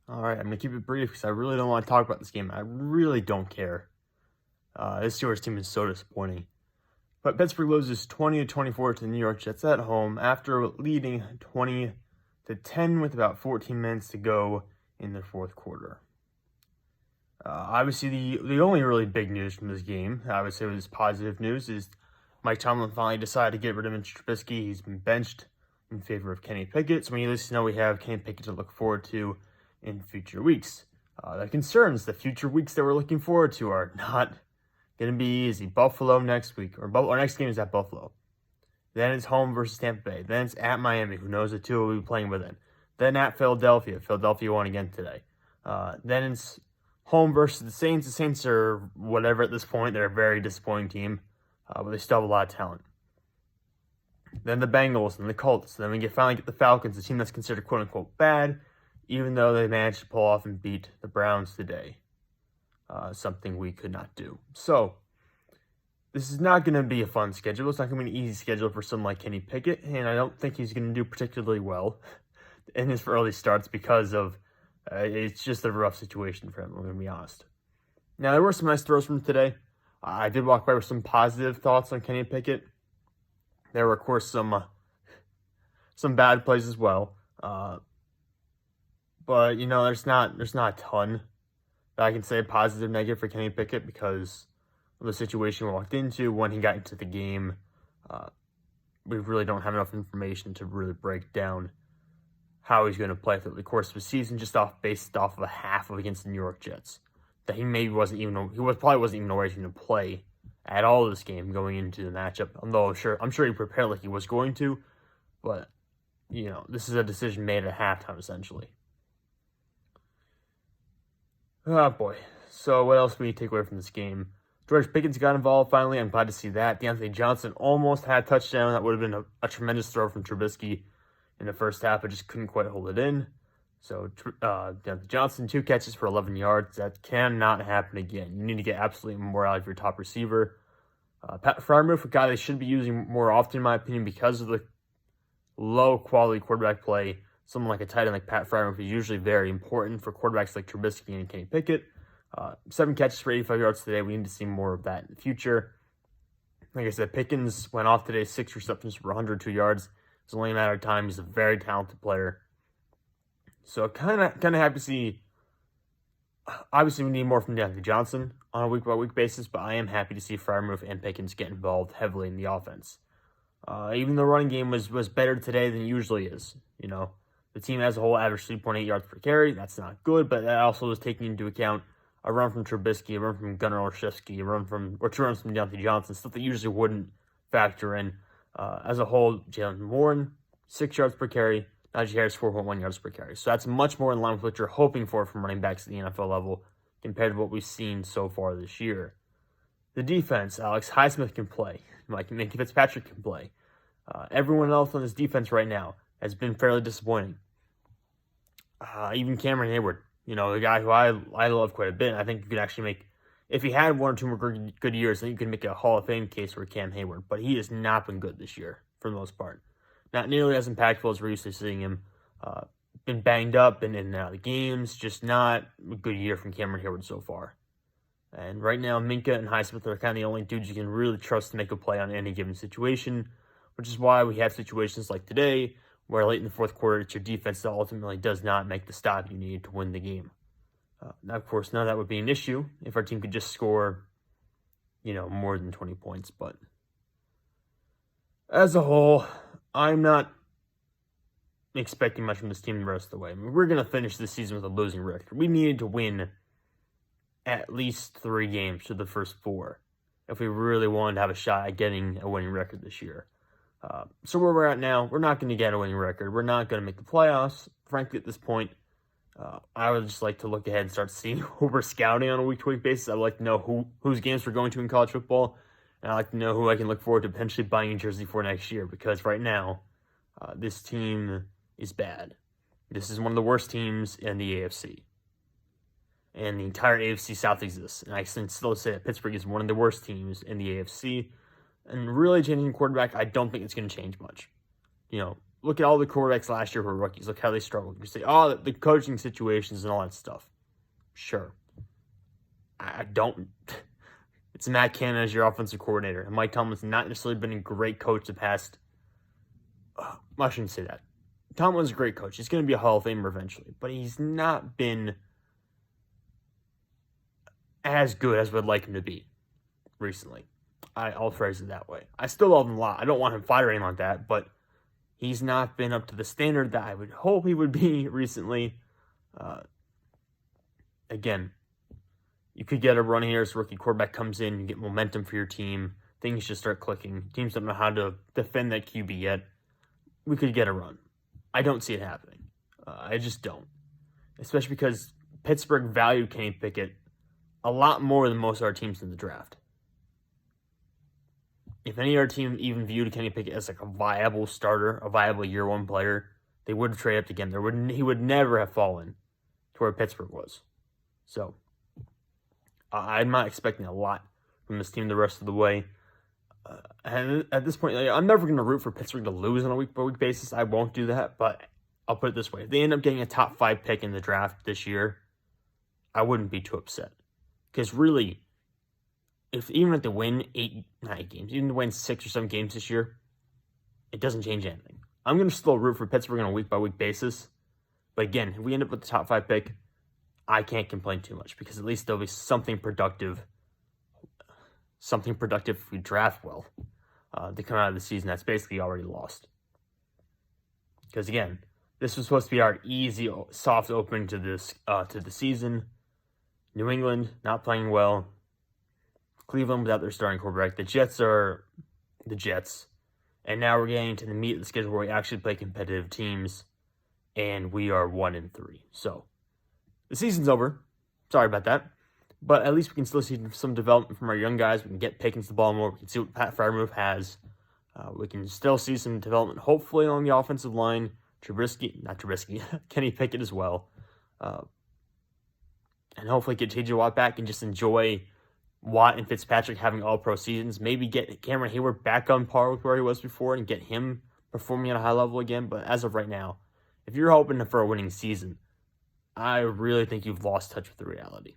All right, I'm going to keep it brief because I really don't want to talk about this game. I really don't care. This Steelers team is so disappointing. But Pittsburgh loses 20-24 to the New York Jets at home after leading 20-10 with about 14 minutes to go in the fourth quarter. Obviously, the only really big news from this game, I would say was positive news, is Mike Tomlin finally decided to get rid of Mitch Trubisky. He's been benched in favor of Kenny Pickett. So we at least know we have Kenny Pickett to look forward to in future weeks. The concerns, the future weeks that we're looking forward to are not going to be easy. Buffalo next week, or our next game is at Buffalo. Then it's home versus Tampa Bay. Then it's at Miami, who knows the two will be playing within. Then at Philadelphia. Philadelphia won again today. Then it's home versus the Saints. The Saints are whatever at this point. They're a very disappointing team, but they still have a lot of talent. Then the Bengals and the Colts. Then we finally get the Falcons, a team that's considered quote-unquote bad, even though they managed to pull off and beat the Browns today. Something we could not do. So, this is not going to be a fun schedule. It's not going to be an easy schedule for someone like Kenny Pickett, and I don't think he's going to do particularly well in his early starts because of it's just a rough situation for him, I'm going to be honest. Now, there were some nice throws from today. I did walk away with some positive thoughts on Kenny Pickett. There were, of course, some bad plays as well. But, there's not a ton that I can say positive, negative for Kenny Pickett because of the situation we walked into when he got into the game. We really don't have enough information to really break down how he's going to play through the course of the season, just based off of a half of against the New York Jets. That he probably wasn't even aware he was going to play at all this game going into the matchup. Although I'm sure he prepared like he was going to, but this is a decision made at halftime essentially. Oh boy. So what else can we take away from this game? George Pickens got involved finally. I'm glad to see that. Deontay Johnson almost had a touchdown. That would have been a tremendous throw from Trubisky in the first half, but just couldn't quite hold it in. So Deontay Johnson, 2 catches for 11 yards. That cannot happen again. You need to get absolutely more out of your top receiver. Pat Freiermuth, a guy they should be using more often, in my opinion, because of the low-quality quarterback play. Someone like a tight end like Pat Freiermuth is usually very important for quarterbacks like Trubisky and Kenny Pickett. 7 catches for 85 yards today. We need to see more of that in the future. Like I said, Pickens went off today, 6 receptions for 102 yards. It's only a matter of time. He's a very talented player. So kind of happy to see. Obviously, we need more from Deontay Johnson on a week-by-week basis, but I am happy to see Freiermuth and Pickens get involved heavily in the offense. Even the running game was better today than it usually is. The team as a whole averaged 3.8 yards per carry. That's not good, but that also was taking into account a run from Trubisky, a run from Gunnar Olszewski, 2 runs from Deontay Johnson, stuff that usually wouldn't factor in. As a whole, Jalen Warren, 6 yards per carry. Najee Harris, 4.1 yards per carry. So that's much more in line with what you're hoping for from running backs at the NFL level compared to what we've seen so far this year. The defense, Alex Highsmith can play. Minkah Fitzpatrick can play. Everyone else on this defense right now has been fairly disappointing. Even Cameron Heyward, the guy who I love quite a bit. I think you could actually make, if he had 1 or 2 more good years, then you could make a Hall of Fame case for Cam Heyward. But he has not been good this year, for the most part. Not nearly as impactful as we're used to seeing him. Been banged up and in and out of the games. Just not a good year from Cameron Heyward so far. And right now, Minkah and Highsmith are kind of the only dudes you can really trust to make a play on any given situation, which is why we have situations like today, where late in the fourth quarter, it's your defense that ultimately does not make the stop you need to win the game. Now, of course, none of that would be an issue if our team could just score, more than 20 points. But as a whole, I'm not expecting much from this team the rest of the way. We're going to finish this season with a losing record. We needed to win at least 3 games to the first 4 if we really wanted to have a shot at getting a winning record this year. So where we're at now, we're not going to get a winning record. We're not going to make the playoffs. Frankly, at this point, I would just like to look ahead and start seeing who we're scouting on a week-to-week basis. I'd like to know whose games we're going to in college football, and I'd like to know who I can look forward to potentially buying a jersey for next year, because right now, this team is bad. This is one of the worst teams in the AFC. And the entire AFC South exists. And I can still say that Pittsburgh is one of the worst teams in the AFC. And really changing quarterback, I don't think it's going to change much. look at all the quarterbacks last year who were rookies. Look how they struggled. You say, oh, the coaching situations and all that stuff. Sure. I don't. It's Matt Canada as your offensive coordinator. And Mike Tomlin's not necessarily been a great coach the past. I shouldn't say that. Tomlin's a great coach. He's going to be a Hall of Famer eventually. But he's not been as good as we'd like him to be recently. I'll phrase it that way. I still love him a lot. I don't want him fired or anything like that. But he's not been up to the standard that I would hope he would be recently. Again, you could get a run here as a rookie quarterback comes in, you get momentum for your team, things just start clicking. Teams don't know how to defend that QB yet. We could get a run. I don't see it happening. I just don't. Especially because Pittsburgh valued Kenny Pickett a lot more than most of our teams in the draft. If any of our team even viewed Kenny Pickett as like a viable starter, a viable year one player, they would have traded up again. He would never have fallen to where Pittsburgh was. So, I'm not expecting a lot from this team the rest of the way. And at this point, I'm never going to root for Pittsburgh to lose on a week-by-week basis. I won't do that, but I'll put it this way. If they end up getting a top 5 pick in the draft this year, I wouldn't be too upset. Because really, even if they win 8 games, even if they win 6 or 7 games this year, it doesn't change anything. I'm going to still root for Pittsburgh on a week-by-week basis. But again, if we end up with the top 5 pick, I can't complain too much because at least there'll be something productive if we draft well to come out of the season that's basically already lost. Because again, this was supposed to be our easy, soft opening to the season. New England not playing well. Cleveland without their starting quarterback. The Jets are the Jets. And now we're getting to the meat of the schedule where we actually play competitive teams. And we are 1-3. So, the season's over. Sorry about that. But at least we can still see some development from our young guys. We can get Pickens the ball more. We can see what Pat Freiermuth has. We can still see some development, hopefully, on the offensive line. Kenny Pickett as well. And hopefully get T.J. Watt back and just enjoy Watt and Fitzpatrick having all-pro seasons. Maybe get Cameron Heyward back on par with where he was before and get him performing at a high level again. But as of right now, if you're hoping for a winning season, I really think you've lost touch with the reality.